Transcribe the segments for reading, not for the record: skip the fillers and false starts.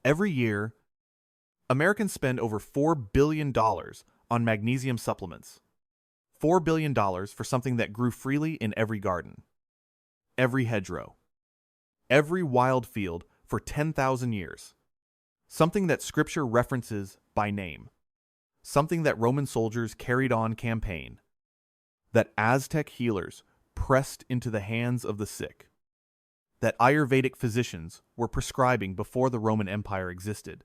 Every year, Americans spend over $4 billion on magnesium supplements. $4 billion for something that grew freely in every garden, every hedgerow, every wild field for 10,000 years. Something that Scripture references by name. Something that Roman soldiers carried on campaign. That Aztec healers pressed into the hands of the sick. That Ayurvedic physicians were prescribing before the Roman Empire existed.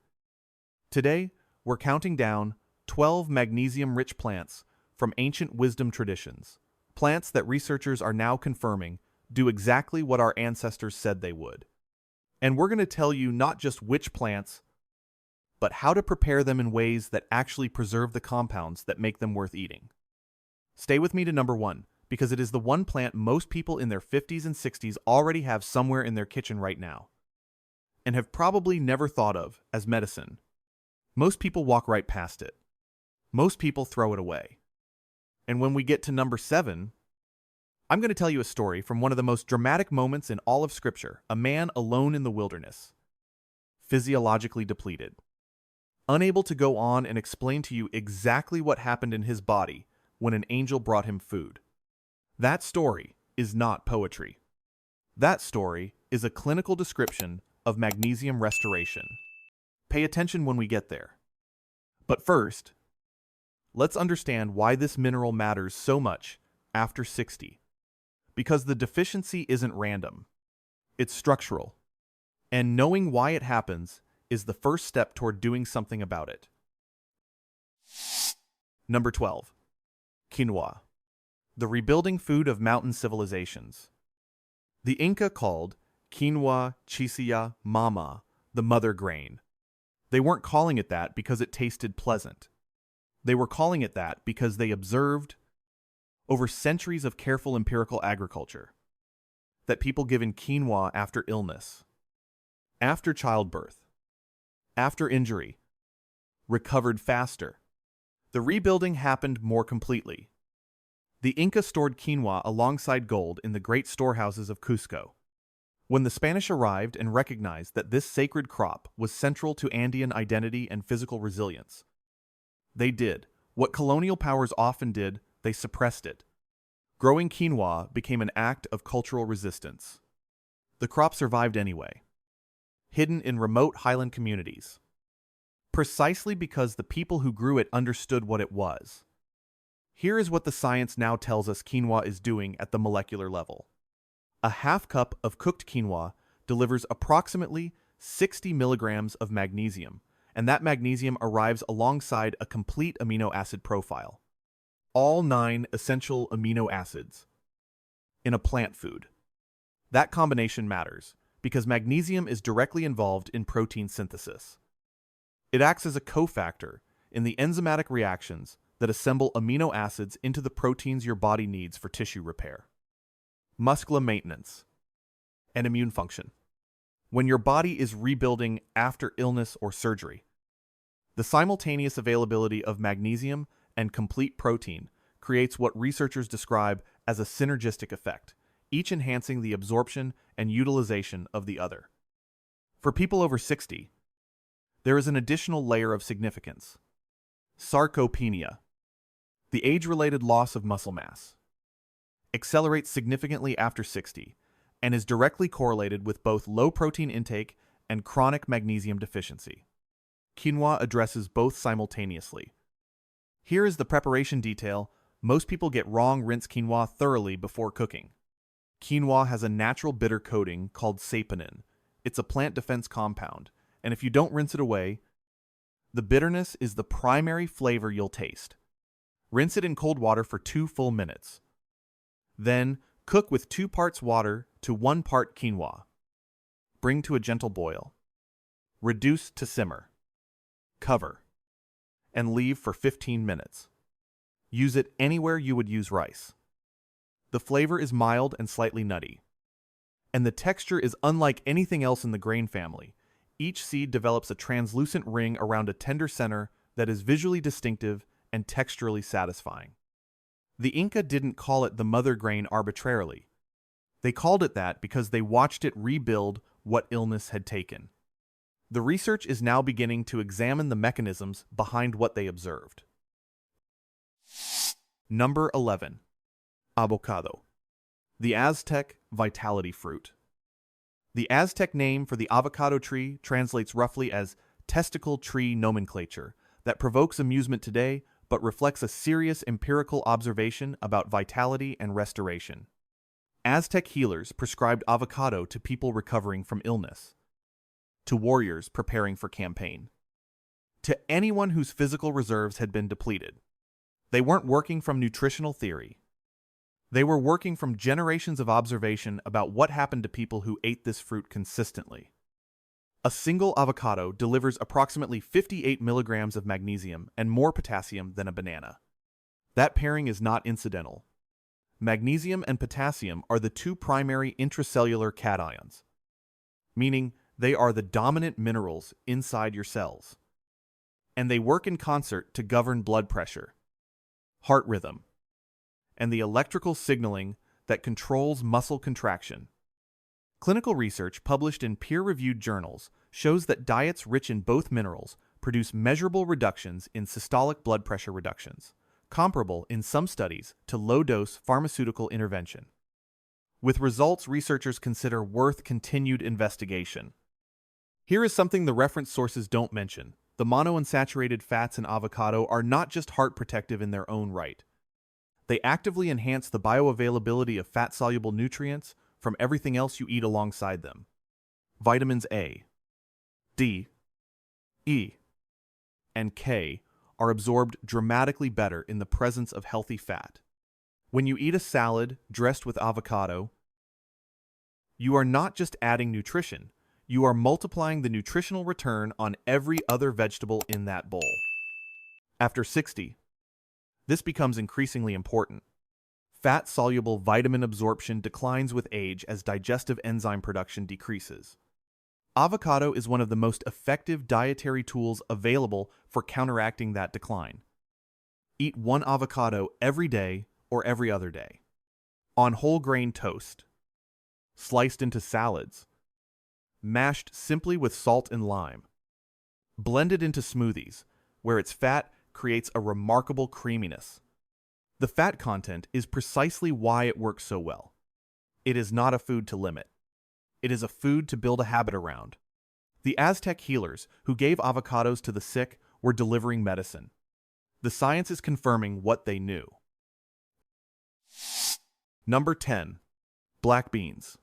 Today, we're counting down 12 magnesium-rich plants from ancient wisdom traditions. Plants that researchers are now confirming do exactly what our ancestors said they would. And we're going to tell you not just which plants, but how to prepare them in ways that actually preserve the compounds that make them worth eating. Stay with me to number 1, because it is the one plant most people in their 50s and 60s already have somewhere in their kitchen right now, and have probably never thought of as medicine. Most people walk right past it. Most people throw it away. And when we get to number 7, I'm going to tell you a story from one of the most dramatic moments in all of Scripture, a man alone in the wilderness, physiologically depleted, unable to go on and explain to you exactly what happened in his body when an angel brought him food. That story is not poetry. That story is a clinical description of magnesium restoration. Pay attention when we get there. But first, let's understand why this mineral matters so much after 60. Because the deficiency isn't random. It's structural. And knowing why it happens is the first step toward doing something about it. Number 12. Quinoa. The rebuilding food of mountain civilizations. The Inca called quinoa chicia mama the mother grain. They weren't calling it that because it tasted pleasant. They were calling it that because they observed, over centuries of careful empirical agriculture, that people given quinoa after illness, after childbirth, after injury, recovered faster. The rebuilding happened more completely. The Inca stored quinoa alongside gold in the great storehouses of Cusco. When the Spanish arrived and recognized that this sacred crop was central to Andean identity and physical resilience, they did what colonial powers often did: they suppressed it. Growing quinoa became an act of cultural resistance. The crop survived anyway, hidden in remote highland communities, precisely because the people who grew it understood what it was. Here is what the science now tells us quinoa is doing at the molecular level. A half cup of cooked quinoa delivers approximately 60 milligrams of magnesium, and that magnesium arrives alongside a complete amino acid profile. All 9 essential amino acids in a plant food. That combination matters because magnesium is directly involved in protein synthesis. It acts as a cofactor in the enzymatic reactions that assemble amino acids into the proteins your body needs for tissue repair, muscular maintenance, and immune function. When your body is rebuilding after illness or surgery, the simultaneous availability of magnesium and complete protein creates what researchers describe as a synergistic effect, each enhancing the absorption and utilization of the other. For people over 60, there is an additional layer of significance: sarcopenia. The age-related loss of muscle mass accelerates significantly after 60 and is directly correlated with both low protein intake and chronic magnesium deficiency. Quinoa addresses both simultaneously. Here is the preparation detail most people get wrong: rinse quinoa thoroughly before cooking. Quinoa has a natural bitter coating called saponin. It's a plant defense compound, and if you don't rinse it away, the bitterness is the primary flavor you'll taste. Rinse it in cold water for 2 full minutes. Then, cook with 2 parts water to 1 part quinoa. Bring to a gentle boil. Reduce to simmer. Cover. And leave for 15 minutes. Use it anywhere you would use rice. The flavor is mild and slightly nutty. And the texture is unlike anything else in the grain family. Each seed develops a translucent ring around a tender center that is visually distinctive and texturally satisfying. The Inca didn't call it the mother grain arbitrarily. They called it that because they watched it rebuild what illness had taken. The research is now beginning to examine the mechanisms behind what they observed. Number 11. Avocado. The Aztec vitality fruit. The Aztec name for the avocado tree translates roughly as testicle tree nomenclature that provokes amusement today but reflects a serious empirical observation about vitality and restoration. Aztec healers prescribed avocado to people recovering from illness, to warriors preparing for campaign, to anyone whose physical reserves had been depleted. They weren't working from nutritional theory. They were working from generations of observation about what happened to people who ate this fruit consistently. A single avocado delivers approximately 58 milligrams of magnesium and more potassium than a banana. That pairing is not incidental. Magnesium and potassium are the two primary intracellular cations, meaning they are the dominant minerals inside your cells. And they work in concert to govern blood pressure, heart rhythm, and the electrical signaling that controls muscle contraction. Clinical research published in peer-reviewed journals shows that diets rich in both minerals produce measurable reductions in systolic blood pressure reductions, comparable in some studies to low-dose pharmaceutical intervention, with results researchers consider worth continued investigation. Here is something the reference sources don't mention. The monounsaturated fats in avocado are not just heart protective in their own right. They actively enhance the bioavailability of fat-soluble nutrients from everything else you eat alongside them. Vitamins A, D, E, and K are absorbed dramatically better in the presence of healthy fat. When you eat a salad dressed with avocado, you are not just adding nutrition, you are multiplying the nutritional return on every other vegetable in that bowl. After 60, this becomes increasingly important. Fat-soluble vitamin absorption declines with age as digestive enzyme production decreases. Avocado is one of the most effective dietary tools available for counteracting that decline. Eat one avocado every day or every other day. On whole grain toast. Sliced into salads. Mashed simply with salt and lime. Blended into smoothies, where its fat creates a remarkable creaminess. The fat content is precisely why it works so well. It is not a food to limit. It is a food to build a habit around. The Aztec healers who gave avocados to the sick were delivering medicine. The science is confirming what they knew. Number 10. Black beans.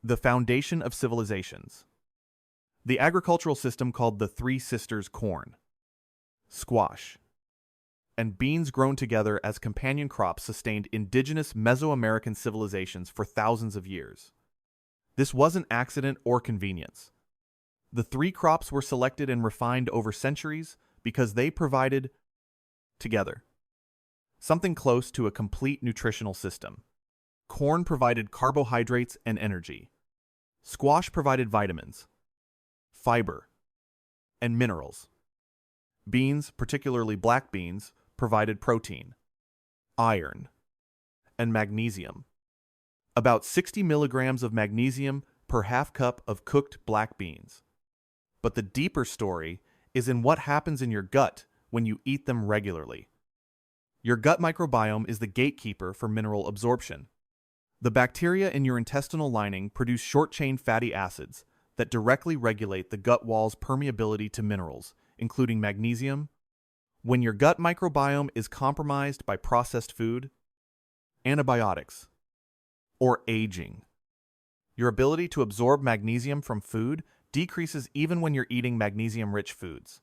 The foundation of civilizations. The agricultural system called the Three Sisters corn, squash, and beans grown together as companion crops sustained indigenous Mesoamerican civilizations for thousands of years. This wasn't accident or convenience. The three crops were selected and refined over centuries because they provided, together, something close to a complete nutritional system. Corn provided carbohydrates and energy. Squash provided vitamins, fiber, and minerals. Beans, particularly black beans, provided protein, iron, and magnesium. About 60 milligrams of magnesium per half cup of cooked black beans. But the deeper story is in what happens in your gut when you eat them regularly. Your gut microbiome is the gatekeeper for mineral absorption. The bacteria in your intestinal lining produce short-chain fatty acids that directly regulate the gut wall's permeability to minerals, including magnesium. When your gut microbiome is compromised by processed food, antibiotics, or aging, your ability to absorb magnesium from food decreases even when you're eating magnesium-rich foods.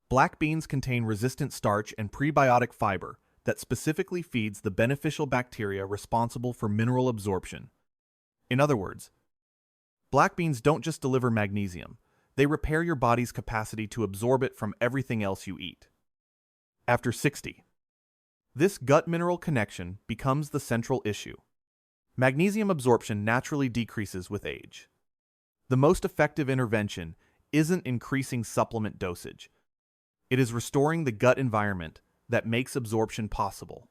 Black beans contain resistant starch and prebiotic fiber that specifically feeds the beneficial bacteria responsible for mineral absorption. In other words, black beans don't just deliver magnesium, they repair your body's capacity to absorb it from everything else you eat. After 60, this gut mineral connection becomes the central issue. Magnesium absorption naturally decreases with age. The most effective intervention isn't increasing supplement dosage. It is restoring the gut environment that makes absorption possible.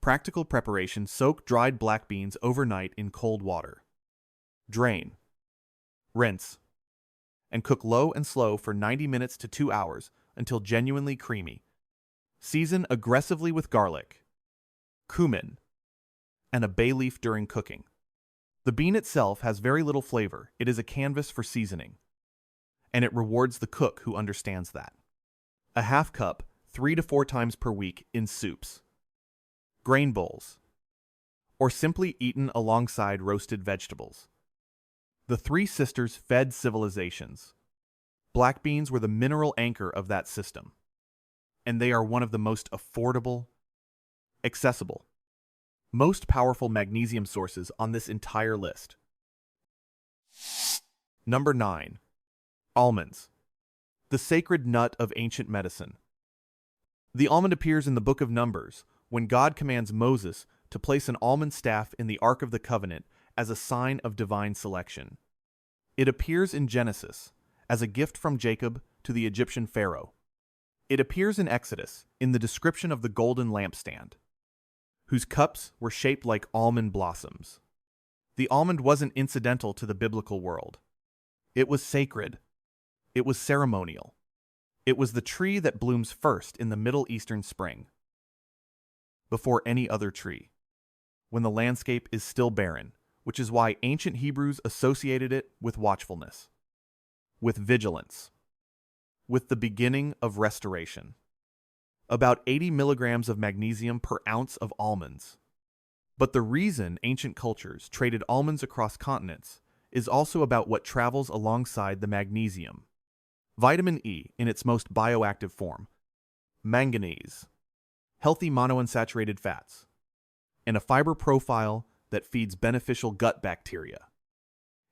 Practical preparation: soak dried black beans overnight in cold water. Drain, rinse, and cook low and slow for 90 minutes to 2 hours until genuinely creamy. Season aggressively with garlic, cumin, and a bay leaf during cooking. The bean itself has very little flavor. It is a canvas for seasoning, and it rewards the cook who understands that. A half cup, 3 to 4 times per week in soups, grain bowls, or simply eaten alongside roasted vegetables. The three sisters fed civilizations. Black beans were the mineral anchor of that system, and they are one of the most affordable, accessible, most powerful magnesium sources on this entire list. Number 9. Almonds, the sacred nut of ancient medicine. The almond appears in the Book of Numbers when God commands Moses to place an almond staff in the Ark of the Covenant as a sign of divine selection. It appears in Genesis as a gift from Jacob to the Egyptian Pharaoh. It appears in Exodus in the description of the golden lampstand, whose cups were shaped like almond blossoms. The almond wasn't incidental to the biblical world. It was sacred. It was ceremonial. It was the tree that blooms first in the Middle Eastern spring, before any other tree, when the landscape is still barren, which is why ancient Hebrews associated it with watchfulness, with vigilance, with the beginning of restoration. About 80 milligrams of magnesium per ounce of almonds. But the reason ancient cultures traded almonds across continents is also about what travels alongside the magnesium. Vitamin E in its most bioactive form, manganese, healthy monounsaturated fats, and a fiber profile that feeds beneficial gut bacteria.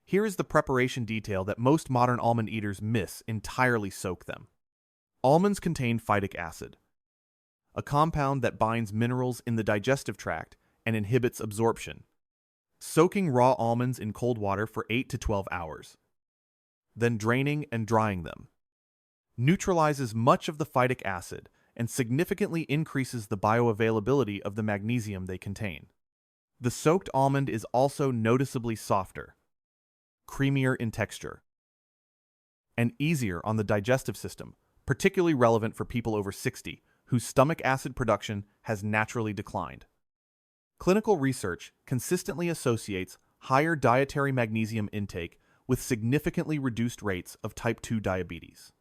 Here is the preparation detail that most modern almond eaters miss: entirely soak them. Almonds contain phytic acid, a compound that binds minerals in the digestive tract and inhibits absorption. Soaking raw almonds in cold water for 8 to 12 hours, then draining and drying them, neutralizes much of the phytic acid and significantly increases the bioavailability of the magnesium they contain. The soaked almond is also noticeably softer, creamier in texture, and easier on the digestive system, particularly relevant for people over 60 whose stomach acid production has naturally declined. Clinical research consistently associates higher dietary magnesium intake with significantly reduced rates of type 2 diabetes.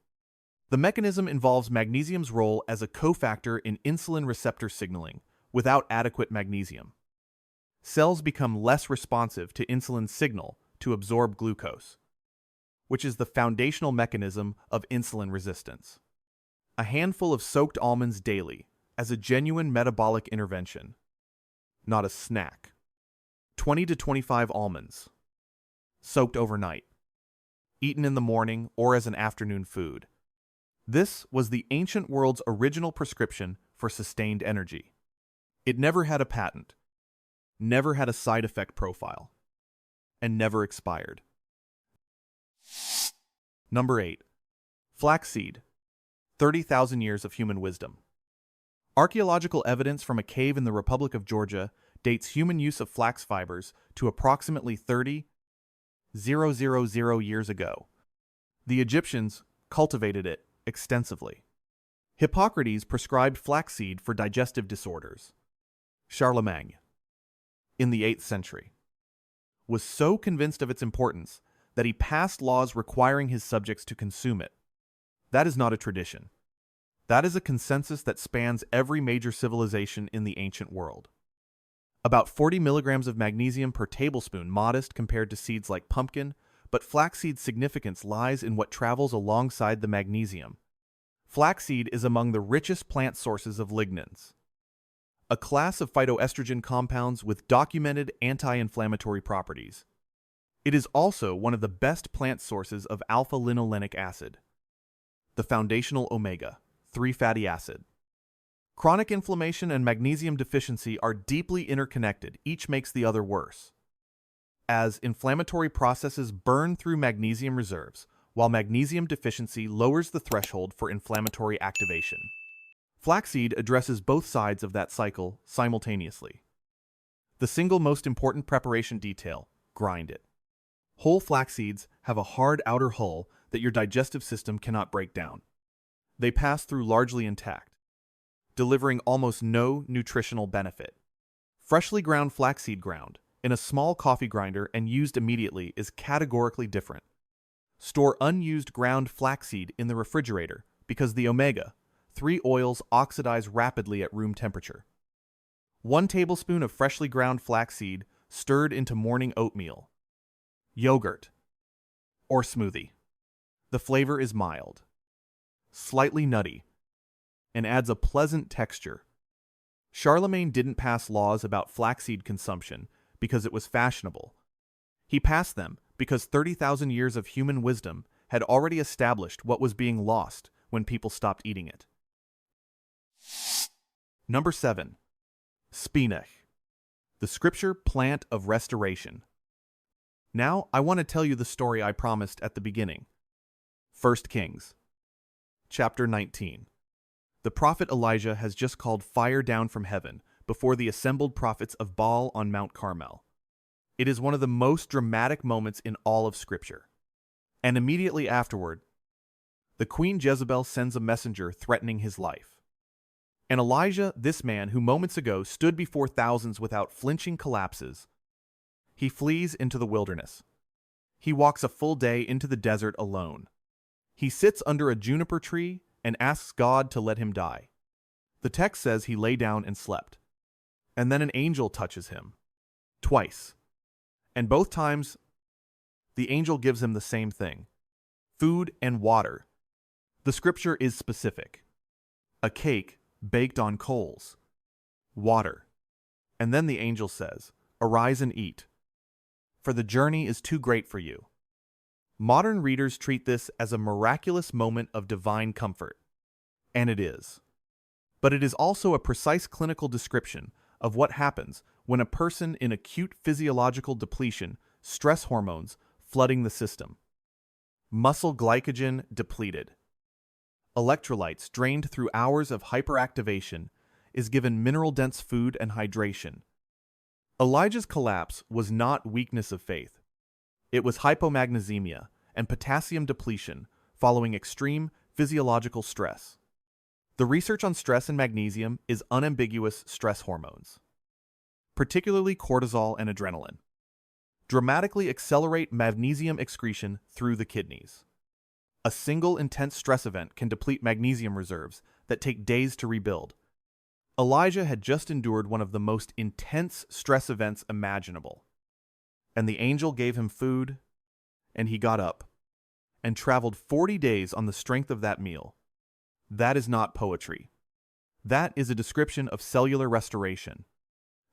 The mechanism involves magnesium's role as a cofactor in insulin receptor signaling. Without adequate magnesium, cells become less responsive to insulin's signal to absorb glucose, which is the foundational mechanism of insulin resistance. A handful of soaked almonds daily as a genuine metabolic intervention, not a snack. 20 to 25 almonds, soaked overnight, eaten in the morning or as an afternoon food. This was the ancient world's original prescription for sustained energy. It never had a patent, never had a side effect profile, and never expired. Number 8. Flaxseed, 30,000 years of human wisdom. Archaeological evidence from a cave in the Republic of Georgia dates human use of flax fibers to approximately 30,000 years ago. The Egyptians cultivated it extensively. Hippocrates prescribed flaxseed for digestive disorders. Charlemagne, in the 8th century, was so convinced of its importance that he passed laws requiring his subjects to consume it. That is not a tradition. That is a consensus that spans every major civilization in the ancient world. About 40 milligrams of magnesium per tablespoon, modest compared to seeds like pumpkin, but flaxseed's significance lies in what travels alongside the magnesium. Flaxseed is among the richest plant sources of lignans, a class of phytoestrogen compounds with documented anti-inflammatory properties. It is also one of the best plant sources of alpha-linolenic acid, the foundational omega-3 fatty acid. Chronic inflammation and magnesium deficiency are deeply interconnected. Each makes the other worse, as inflammatory processes burn through magnesium reserves, while magnesium deficiency lowers the threshold for inflammatory activation. Flaxseed addresses both sides of that cycle simultaneously. The single most important preparation detail: grind it. Whole flax seeds have a hard outer hull that your digestive system cannot break down. They pass through largely intact, delivering almost no nutritional benefit. Freshly ground flaxseed ground in a small coffee grinder and used immediately is categorically different. Store unused ground flaxseed in the refrigerator because the omega-3 oils oxidize rapidly at room temperature. 1 tablespoon of freshly ground flaxseed stirred into morning oatmeal, yogurt, or smoothie. The flavor is mild, slightly nutty, and adds a pleasant texture. Charlemagne didn't pass laws about flaxseed consumption because it was fashionable. He passed them because 30,000 years of human wisdom had already established what was being lost when people stopped eating it. Number 7. Spinach, the scripture plant of restoration. Now, I want to tell you the story I promised at the beginning. 1 Kings, chapter 19. The prophet Elijah has just called fire down from heaven before the assembled prophets of Baal on Mount Carmel. It is one of the most dramatic moments in all of Scripture. And immediately afterward, the Queen Jezebel sends a messenger threatening his life. And Elijah, this man who moments ago stood before thousands without flinching, collapses. He flees into the wilderness. He walks a full day into the desert alone. He sits under a juniper tree and asks God to let him die. The text says he lay down and slept. And then an angel touches him. Twice. And both times, the angel gives him the same thing: food and water. The scripture is specific. A cake baked on coals. Water. And then the angel says, "Arise and eat, for the journey is too great for you." Modern readers treat this as a miraculous moment of divine comfort. And it is. But it is also a precise clinical description of what happens when a person in acute physiological depletion, stress hormones flooding the system. Muscle glycogen depleted. Electrolytes drained through hours of hyperactivation, is given mineral-dense food and hydration. Elijah's collapse was not weakness of faith. It was hypomagnesemia and potassium depletion following extreme physiological stress. The research on stress and magnesium is unambiguous. Stress hormones, particularly cortisol and adrenaline, dramatically accelerate magnesium excretion through the kidneys. A single intense stress event can deplete magnesium reserves that take days to rebuild. Elijah had just endured one of the most intense stress events imaginable. And the angel gave him food, and he got up and traveled 40 days on the strength of that meal. That is not poetry. That is a description of cellular restoration.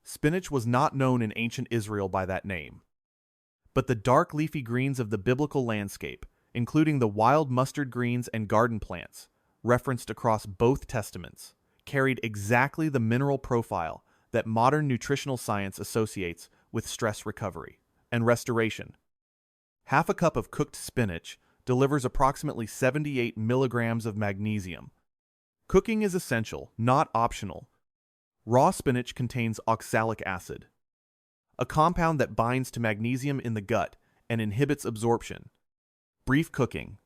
Spinach was not known in ancient Israel by that name. But the dark leafy greens of the biblical landscape, including the wild mustard greens and garden plants, referenced across both testaments, carried exactly the mineral profile that modern nutritional science associates with stress recovery and restoration. Half a cup of cooked spinach delivers approximately 78 milligrams of magnesium. Cooking is essential, not optional. Raw spinach contains oxalic acid, a compound that binds to magnesium in the gut and inhibits absorption. Brief cooking,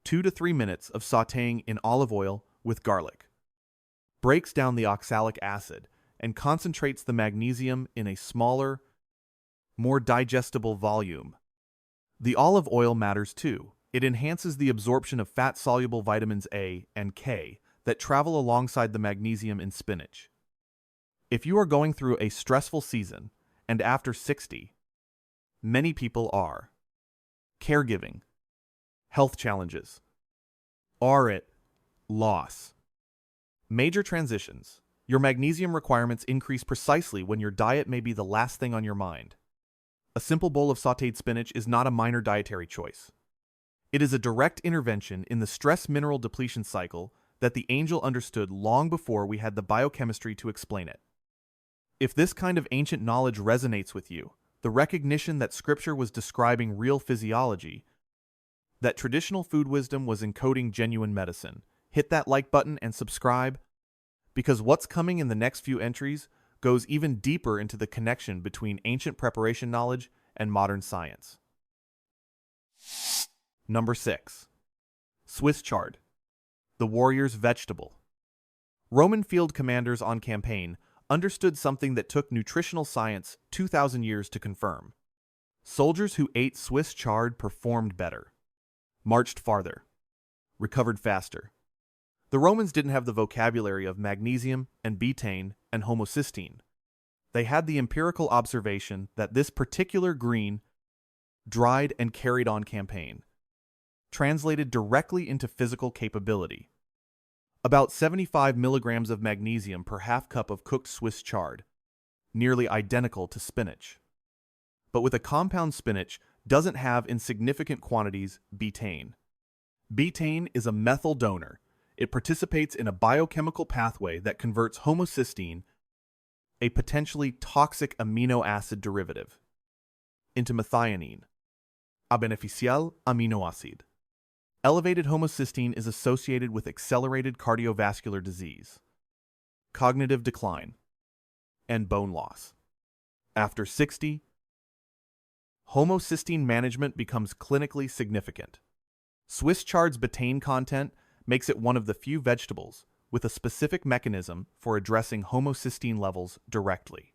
2 to 3 minutes of sautéing in olive oil with garlic, breaks down the oxalic acid and concentrates the magnesium in a smaller, more digestible volume. The olive oil matters too. It enhances the absorption of fat-soluble vitamins A and K that travel alongside the magnesium in spinach. If you are going through a stressful season, and after 60, many people are, caregiving, health challenges, loss, major transitions, your magnesium requirements increase precisely when your diet may be the last thing on your mind. A simple bowl of sautéed spinach is not a minor dietary choice. It is a direct intervention in the stress mineral depletion cycle that the angel understood long before we had the biochemistry to explain it. If this kind of ancient knowledge resonates with you, the recognition that Scripture was describing real physiology, that traditional food wisdom was encoding genuine medicine, hit that like button and subscribe, because what's coming in the next few entries goes even deeper into the connection between ancient preparation knowledge and modern science. Number 6. Swiss chard, the warrior's vegetable. Roman field commanders on campaign understood something that took nutritional science 2,000 years to confirm. Soldiers who ate Swiss chard performed better, marched farther, recovered faster. The Romans didn't have the vocabulary of magnesium and betaine and homocysteine. They had the empirical observation that this particular green, dried and carried on campaign, translated directly into physical capability. About 75 milligrams of magnesium per half cup of cooked Swiss chard, nearly identical to spinach. But with a compound, spinach doesn't have in significant quantities betaine. Betaine is a methyl donor. It participates in a biochemical pathway that converts homocysteine, a potentially toxic amino acid derivative, into methionine, a beneficial amino acid. Elevated homocysteine is associated with accelerated cardiovascular disease, cognitive decline, and bone loss. After 60, homocysteine management becomes clinically significant. Swiss chard's betaine content makes it one of the few vegetables with a specific mechanism for addressing homocysteine levels directly.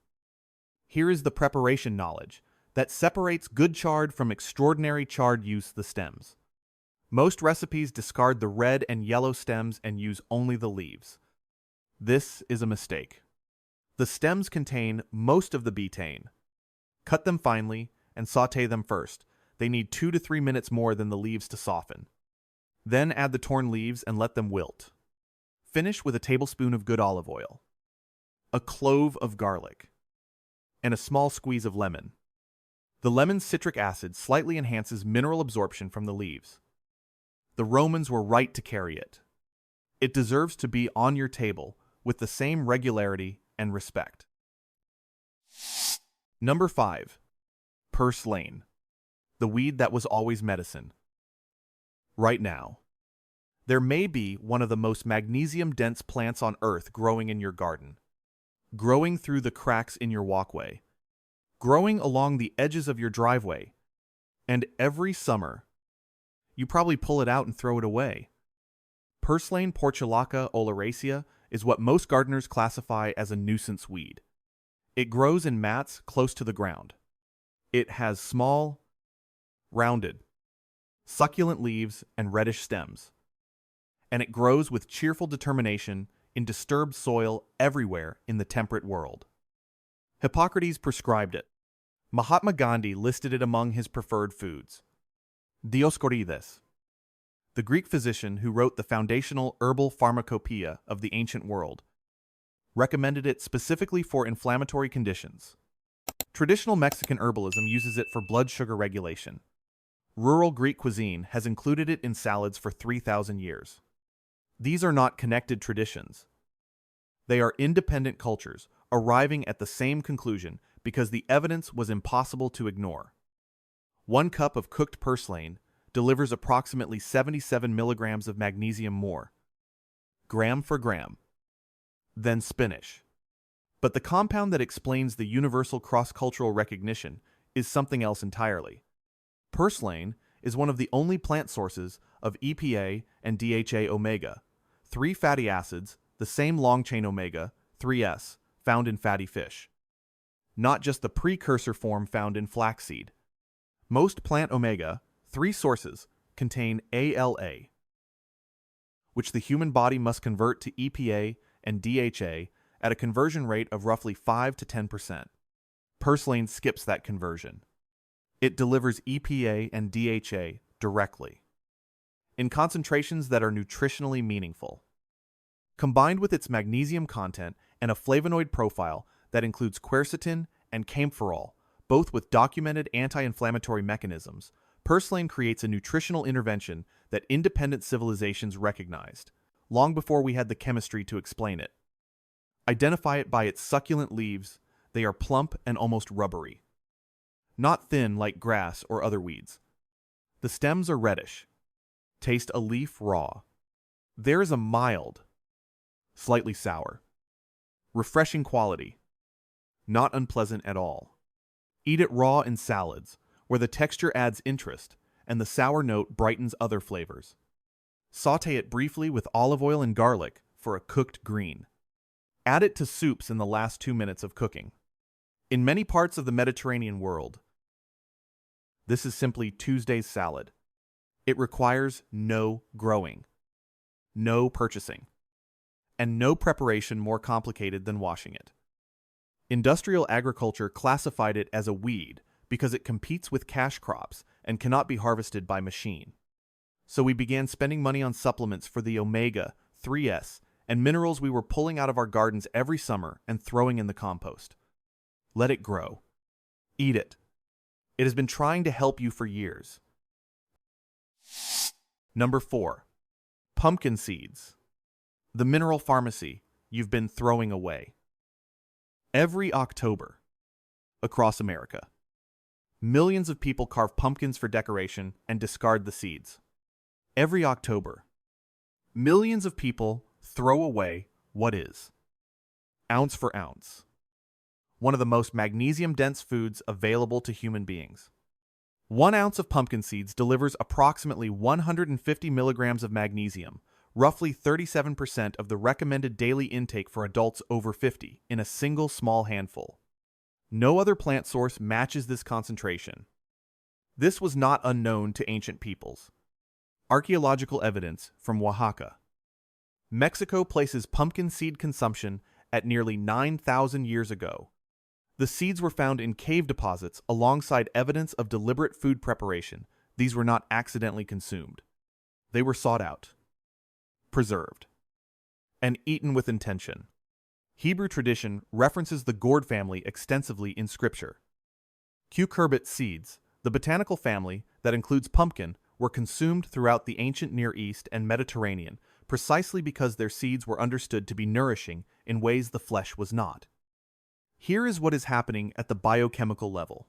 Here is the preparation knowledge that separates good chard from extraordinary chard use: the stems. Most recipes discard the red and yellow stems and use only the leaves. This is a mistake. The stems contain most of the betaine. Cut them finely and sauté them first. They need 2 to 3 minutes more than the leaves to soften. Then add the torn leaves and let them wilt. Finish with a tablespoon of good olive oil, a clove of garlic, and a small squeeze of lemon. The lemon's citric acid slightly enhances mineral absorption from the leaves. The Romans were right to carry it. It deserves to be on your table with the same regularity and respect. Number 5. Purslane, the weed that was always medicine. Right now, there may be one of the most magnesium-dense plants on Earth growing in your garden, growing through the cracks in your walkway, growing along the edges of your driveway, and every summer, you probably pull it out and throw it away. Purslane portulaca oleracea is what most gardeners classify as a nuisance weed. It grows in mats close to the ground. It has small, rounded, succulent leaves and reddish stems. And it grows with cheerful determination in disturbed soil everywhere in the temperate world. Hippocrates prescribed it. Mahatma Gandhi listed it among his preferred foods. Dioscorides, the Greek physician who wrote the foundational herbal pharmacopoeia of the ancient world, recommended it specifically for inflammatory conditions. Traditional Mexican herbalism uses it for blood sugar regulation. Rural Greek cuisine has included it in salads for 3,000 years. These are not connected traditions. They are independent cultures arriving at the same conclusion because the evidence was impossible to ignore. 1 cup of cooked purslane delivers approximately 77 milligrams of magnesium more, gram for gram, than spinach. But the compound that explains the universal cross-cultural recognition is something else entirely. Purslane is one of the only plant sources of EPA and DHA omega, 3 fatty acids, the same long-chain omega-3s found in fatty fish, not just the precursor form found in flaxseed. Most plant omega-3 sources contain ALA, which the human body must convert to EPA and DHA at a conversion rate of roughly 5 to 10%. Purslane skips that conversion. It delivers EPA and DHA directly, in concentrations that are nutritionally meaningful. Combined with its magnesium content and a flavonoid profile that includes quercetin and camphorol, both with documented anti-inflammatory mechanisms, purslane creates a nutritional intervention that independent civilizations recognized, long before we had the chemistry to explain it. Identify it by its succulent leaves. They are plump and almost rubbery, not thin like grass or other weeds. The stems are reddish. Taste a leaf raw. There is a mild, slightly sour, refreshing quality, not unpleasant at all. Eat it raw in salads, where the texture adds interest, and the sour note brightens other flavors. Sauté it briefly with olive oil and garlic for a cooked green. Add it to soups in the last 2 minutes of cooking. In many parts of the Mediterranean world, this is simply Tuesday's salad. It requires no growing, no purchasing, and no preparation more complicated than washing it. Industrial agriculture classified it as a weed because it competes with cash crops and cannot be harvested by machine. So we began spending money on supplements for the omega, 3S, and minerals we were pulling out of our gardens every summer and throwing in the compost. Let it grow. Eat it. It has been trying to help you for years. Number 4. Pumpkin seeds. The mineral pharmacy you've been throwing away. Every October, across America, millions of people carve pumpkins for decoration and discard the seeds. Every October, millions of people throw away what is, ounce for ounce, one of the most magnesium-dense foods available to human beings. 1 ounce of pumpkin seeds delivers approximately 150 milligrams of magnesium, roughly 37% of the recommended daily intake for adults over 50 in a single small handful. No other plant source matches this concentration. This was not unknown to ancient peoples. Archaeological evidence from Oaxaca. Mexico places pumpkin seed consumption at nearly 9,000 years ago. The seeds were found in cave deposits alongside evidence of deliberate food preparation. These were not accidentally consumed. They were sought out, preserved, and eaten with intention. Hebrew tradition references the gourd family extensively in Scripture. Cucurbit seeds, the botanical family that includes pumpkin, were consumed throughout the ancient Near East and Mediterranean precisely because their seeds were understood to be nourishing in ways the flesh was not. Here is what is happening at the biochemical level.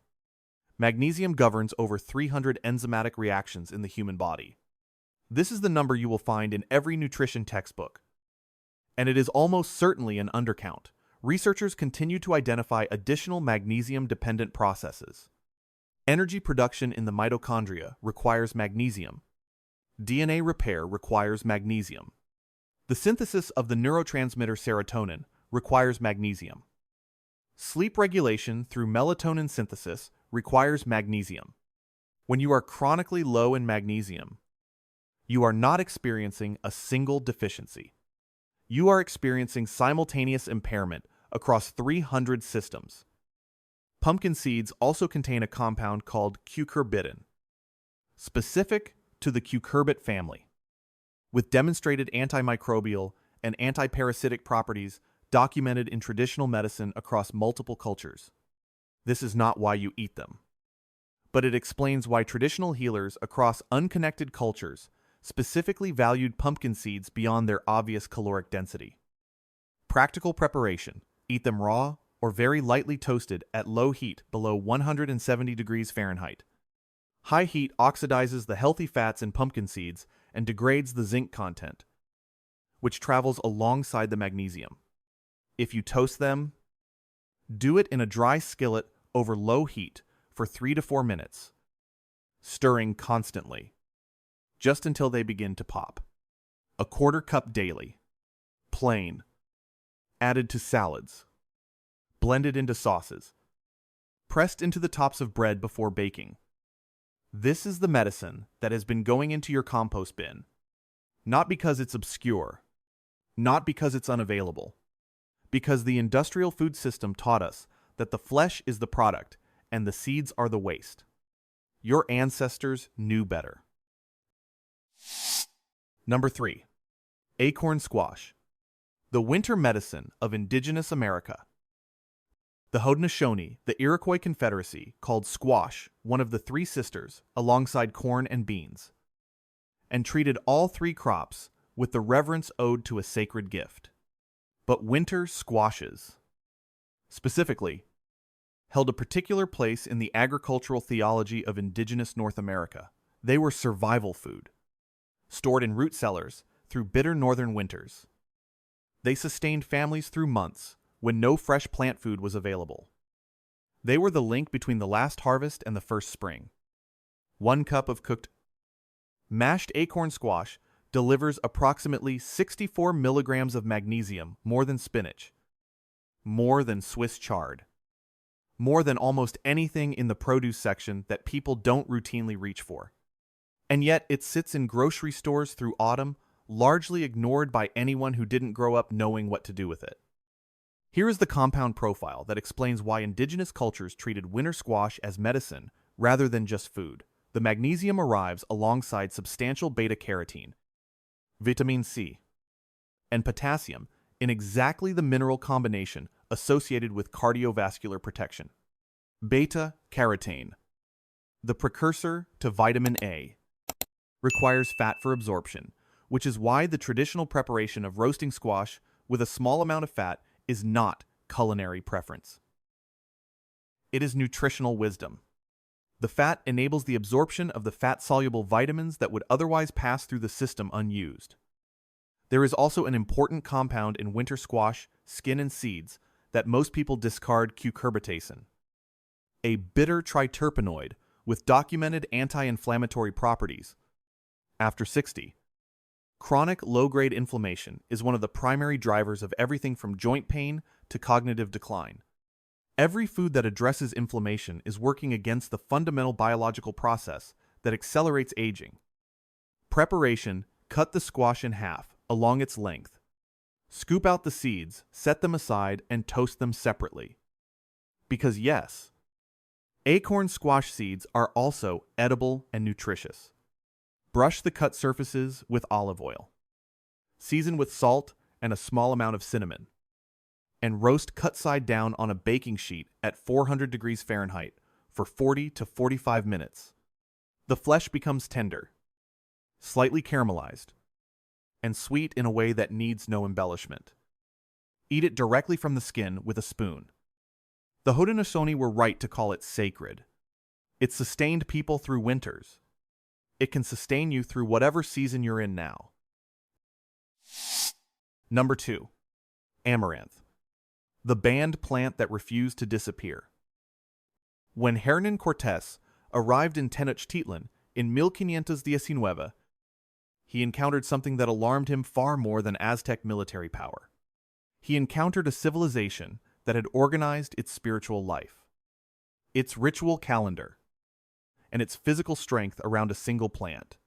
Magnesium governs over 300 enzymatic reactions in the human body. This is the number you will find in every nutrition textbook. And it is almost certainly an undercount. Researchers continue to identify additional magnesium-dependent processes. Energy production in the mitochondria requires magnesium. DNA repair requires magnesium. The synthesis of the neurotransmitter serotonin requires magnesium. Sleep regulation through melatonin synthesis requires magnesium. When you are chronically low in magnesium, you are not experiencing a single deficiency. You are experiencing simultaneous impairment across 300 systems. Pumpkin seeds also contain a compound called cucurbitin, specific to the cucurbit family, with demonstrated antimicrobial and antiparasitic properties documented in traditional medicine across multiple cultures. This is not why you eat them, but it explains why traditional healers across unconnected cultures specifically valued pumpkin seeds beyond their obvious caloric density. Practical preparation: eat them raw or very lightly toasted at low heat below 170 degrees Fahrenheit. High heat oxidizes the healthy fats in pumpkin seeds and degrades the zinc content, which travels alongside the magnesium. If you toast them, do it in a dry skillet over low heat for 3 to 4 minutes, stirring constantly, just until they begin to pop. A 1/4 cup daily. Plain. Added to salads. Blended into sauces. Pressed into the tops of bread before baking. This is the medicine that has been going into your compost bin. Not because it's obscure. Not because it's unavailable. Because the industrial food system taught us that the flesh is the product and the seeds are the waste. Your ancestors knew better. Number 3. Acorn squash. The winter medicine of indigenous America. The Haudenosaunee, the Iroquois Confederacy, called squash one of the 3 sisters alongside corn and beans, and treated all 3 crops with the reverence owed to a sacred gift. But winter squashes, specifically, held a particular place in the agricultural theology of indigenous North America. They were survival food, stored in root cellars through bitter northern winters. They sustained families through months when no fresh plant food was available. They were the link between the last harvest and the first spring. 1 cup of cooked mashed acorn squash delivers approximately 64 milligrams of magnesium, more than spinach, more than Swiss chard, more than almost anything in the produce section that people don't routinely reach for. And yet it sits in grocery stores through autumn, largely ignored by anyone who didn't grow up knowing what to do with it. Here is the compound profile that explains why indigenous cultures treated winter squash as medicine rather than just food. The magnesium arrives alongside substantial beta-carotene, vitamin C, and potassium in exactly the mineral combination associated with cardiovascular protection. Beta-carotene, the precursor to vitamin A, requires fat for absorption, which is why the traditional preparation of roasting squash with a small amount of fat is not culinary preference. It is nutritional wisdom. The fat enables the absorption of the fat-soluble vitamins that would otherwise pass through the system unused. There is also an important compound in winter squash, skin, and seeds that most people discard: cucurbitacin, a bitter triterpenoid with documented anti-inflammatory properties. After 60, chronic low-grade inflammation is one of the primary drivers of everything from joint pain to cognitive decline. Every food that addresses inflammation is working against the fundamental biological process that accelerates aging. Preparation: cut the squash in half along its length. Scoop out the seeds, set them aside, and toast them separately. Because yes, acorn squash seeds are also edible and nutritious. Brush the cut surfaces with olive oil. Season with salt and a small amount of cinnamon. And roast cut side down on a baking sheet at 400 degrees Fahrenheit for 40 to 45 minutes. The flesh becomes tender, slightly caramelized, and sweet in a way that needs no embellishment. Eat it directly from the skin with a spoon. The Haudenosaunee were right to call it sacred. It sustained people through winters. It can sustain you through whatever season you're in now. Number 2. Amaranth, the banned plant that refused to disappear. When Hernán Cortés arrived in Tenochtitlan in 1519, he encountered something that alarmed him far more than Aztec military power. He encountered a civilization that had organized its spiritual life, its ritual calendar, and its physical strength around a single plant: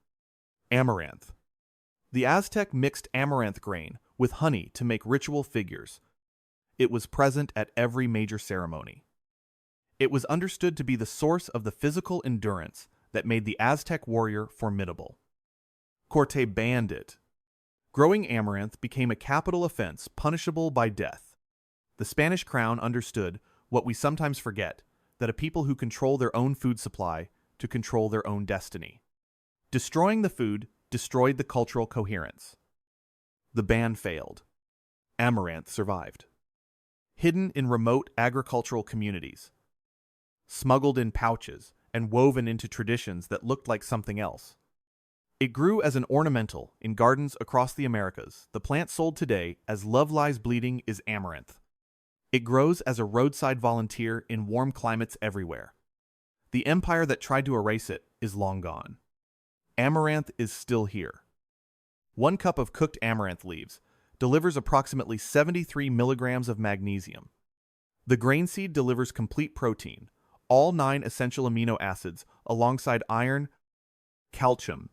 amaranth. The Aztec mixed amaranth grain with honey to make ritual figures. It was present at every major ceremony. It was understood to be the source of the physical endurance that made the Aztec warrior formidable. Cortés banned it. Growing amaranth became a capital offense punishable by death. The Spanish crown understood what we sometimes forget, that a people who control their own food supply to control their own destiny. Destroying the food destroyed the cultural coherence. The ban failed. Amaranth survived. Hidden in remote agricultural communities, smuggled in pouches, and woven into traditions that looked like something else. It grew as an ornamental in gardens across the Americas. The plant sold today as Love Lies Bleeding is amaranth. It grows as a roadside volunteer in warm climates everywhere. The empire that tried to erase it is long gone. Amaranth is still here. 1 cup of cooked amaranth leaves delivers approximately 73 milligrams of magnesium. The grain seed delivers complete protein, all 9 essential amino acids alongside iron, calcium,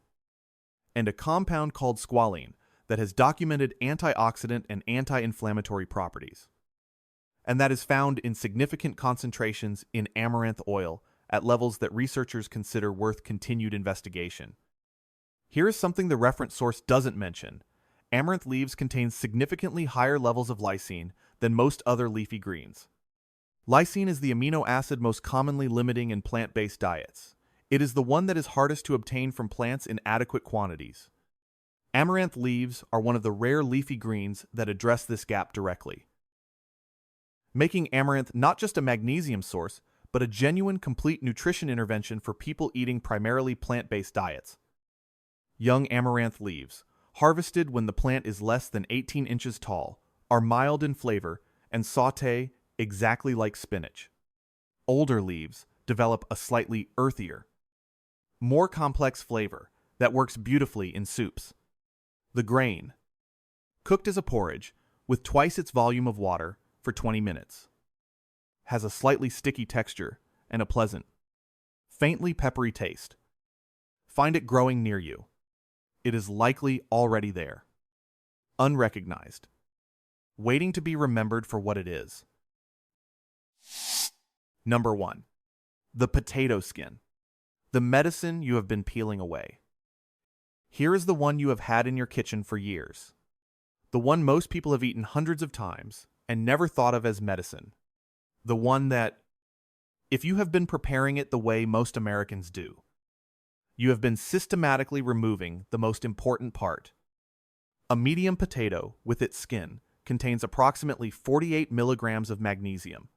and a compound called squalene that has documented antioxidant and anti-inflammatory properties. And that is found in significant concentrations in amaranth oil at levels that researchers consider worth continued investigation. Here is something the reference source doesn't mention. Amaranth leaves contain significantly higher levels of lysine than most other leafy greens. Lysine is the amino acid most commonly limiting in plant-based diets. It is the one that is hardest to obtain from plants in adequate quantities. Amaranth leaves are one of the rare leafy greens that address this gap directly, making amaranth not just a magnesium source, but a genuine complete nutrition intervention for people eating primarily plant-based diets. Young amaranth leaves, harvested when the plant is less than 18 inches tall, are mild in flavor and sauté exactly like spinach. Older leaves develop a slightly earthier, more complex flavor that works beautifully in soups. The grain. Cooked as a porridge, with twice its volume of water for 20 minutes. Has a slightly sticky texture and a pleasant, faintly peppery taste. Find it growing near you. It is likely already there. Unrecognized. Waiting to be remembered for what it is. Number 1. The potato skin. The medicine you have been peeling away. Here is the one you have had in your kitchen for years. The one most people have eaten hundreds of times and never thought of as medicine. The one that, if you have been preparing it the way most Americans do, you have been systematically removing the most important part. A medium potato with its skin contains approximately 48 milligrams of magnesium.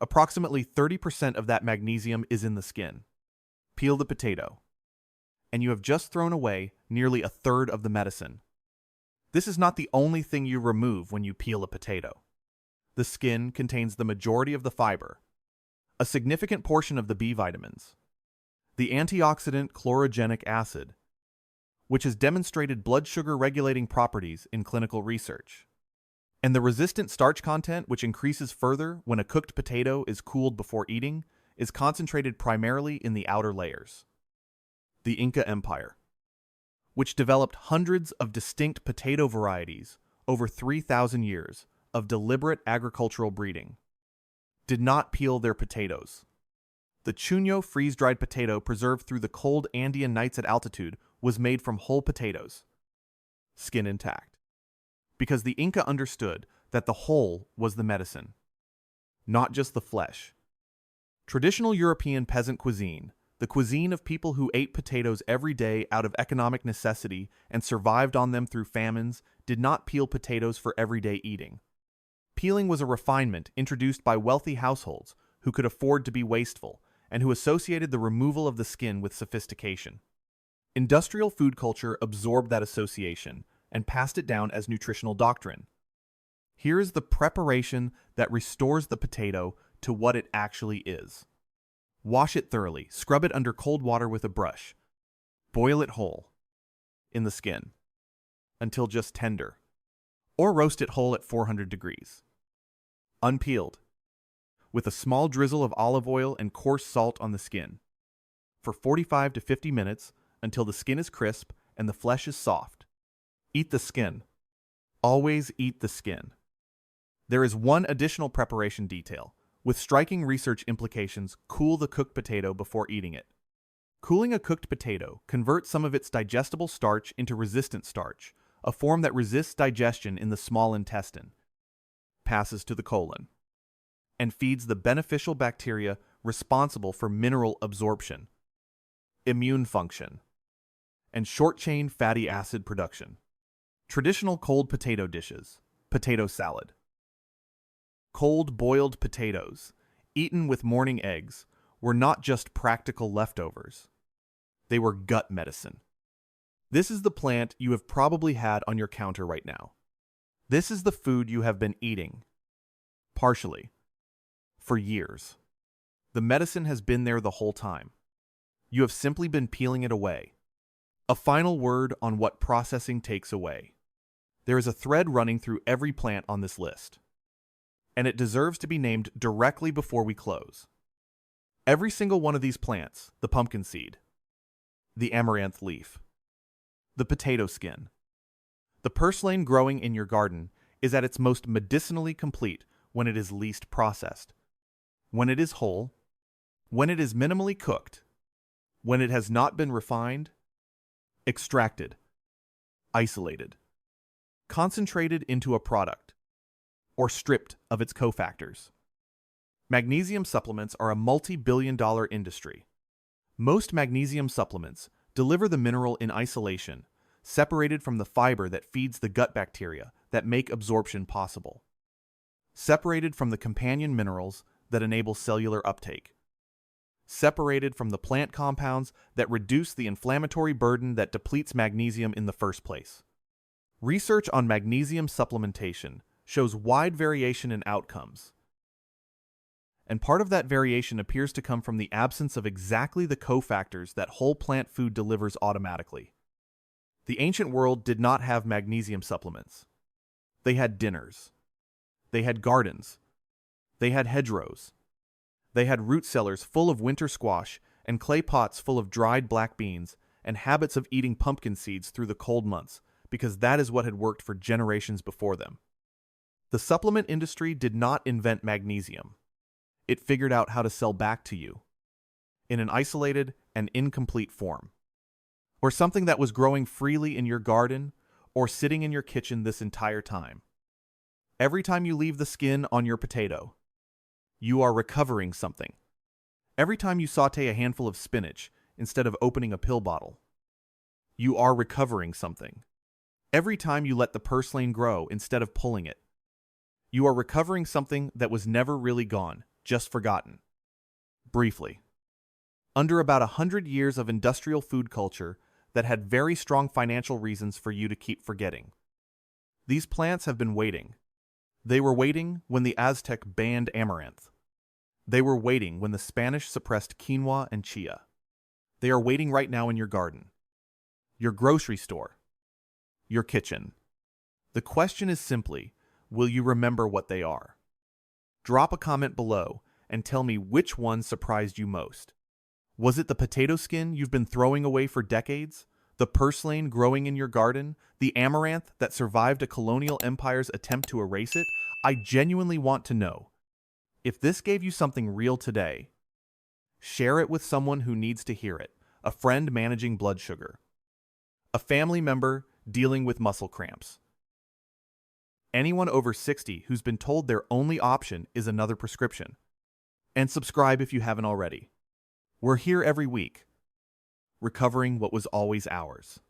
Approximately 30% of that magnesium is in the skin. Peel the potato, and you have just thrown away nearly a third of the medicine. This is not the only thing you remove when you peel a potato. The skin contains the majority of the fiber, a significant portion of the B vitamins, the antioxidant chlorogenic acid, which has demonstrated blood sugar regulating properties in clinical research, and the resistant starch content, which increases further when a cooked potato is cooled before eating, is concentrated primarily in the outer layers. The Inca Empire, which developed hundreds of distinct potato varieties over 3,000 years of deliberate agricultural breeding, did not peel their potatoes. The chuño freeze-dried potato preserved through the cold Andean nights at altitude was made from whole potatoes, skin intact, because the Inca understood that the whole was the medicine, not just the flesh. Traditional European peasant cuisine, the cuisine of people who ate potatoes every day out of economic necessity and survived on them through famines, did not peel potatoes for everyday eating. Peeling was a refinement introduced by wealthy households who could afford to be wasteful and who associated the removal of the skin with sophistication. Industrial food culture absorbed that association and passed it down as nutritional doctrine. Here is the preparation that restores the potato to what it actually is. Wash it thoroughly, scrub it under cold water with a brush. Boil it whole, in the skin, until just tender. Or roast it whole at 400 degrees. Unpeeled, with a small drizzle of olive oil and coarse salt on the skin, for 45 to 50 minutes until the skin is crisp and the flesh is soft. Eat the skin. Always eat the skin. There is one additional preparation detail. With striking research implications, cool the cooked potato before eating it. Cooling a cooked potato converts some of its digestible starch into resistant starch, a form that resists digestion in the small intestine, passes to the colon, and feeds the beneficial bacteria responsible for mineral absorption, immune function, and short-chain fatty acid production. Traditional cold potato dishes. Potato salad. Cold boiled potatoes, eaten with morning eggs, were not just practical leftovers. They were gut medicine. This is the plant you have probably had on your counter right now. This is the food you have been eating, partially, for years. The medicine has been there the whole time. You have simply been peeling it away. A final word on what processing takes away. There is a thread running through every plant on this list, and it deserves to be named directly before we close. Every single one of these plants, the pumpkin seed, the amaranth leaf, the potato skin, the purslane growing in your garden, is at its most medicinally complete when it is least processed, when it is whole, when it is minimally cooked, when it has not been refined, extracted, isolated, concentrated into a product, or stripped of its cofactors. Magnesium supplements are a multi-billion-dollar industry. Most magnesium supplements deliver the mineral in isolation, separated from the fiber that feeds the gut bacteria that make absorption possible, separated from the companion minerals that enable cellular uptake, separated from the plant compounds that reduce the inflammatory burden that depletes magnesium in the first place. Research on magnesium supplementation shows wide variation in outcomes, and part of that variation appears to come from the absence of exactly the cofactors that whole plant food delivers automatically. The ancient world did not have magnesium supplements. They had dinners. They had gardens. They had hedgerows. They had root cellars full of winter squash and clay pots full of dried black beans and habits of eating pumpkin seeds through the cold months, because that is what had worked for generations before them. The supplement industry did not invent magnesium. It figured out how to sell back to you in an isolated and incomplete form, or something that was growing freely in your garden or sitting in your kitchen this entire time. Every time you leave the skin on your potato, you are recovering something. Every time you saute a handful of spinach instead of opening a pill bottle, you are recovering something. Every time you let the purslane grow instead of pulling it, you are recovering something that was never really gone, just forgotten. Briefly, under about 100 years of industrial food culture that had very strong financial reasons for you to keep forgetting, these plants have been waiting. They were waiting when the Aztec banned Amaranth. They were waiting when the Spanish suppressed quinoa and chia. They are waiting right now in your garden, your grocery store, your kitchen. The question is simply, will you remember what they are? Drop a comment below and tell me which one surprised you most. Was it the potato skin you've been throwing away for decades? The purslane growing in your garden? The amaranth that survived a colonial empire's attempt to erase it? I genuinely want to know. If this gave you something real today, share it with someone who needs to hear it. A friend managing blood sugar. A family member dealing with muscle cramps. Anyone over 60 who's been told their only option is another prescription. And subscribe if you haven't already. We're here every week, recovering what was always ours.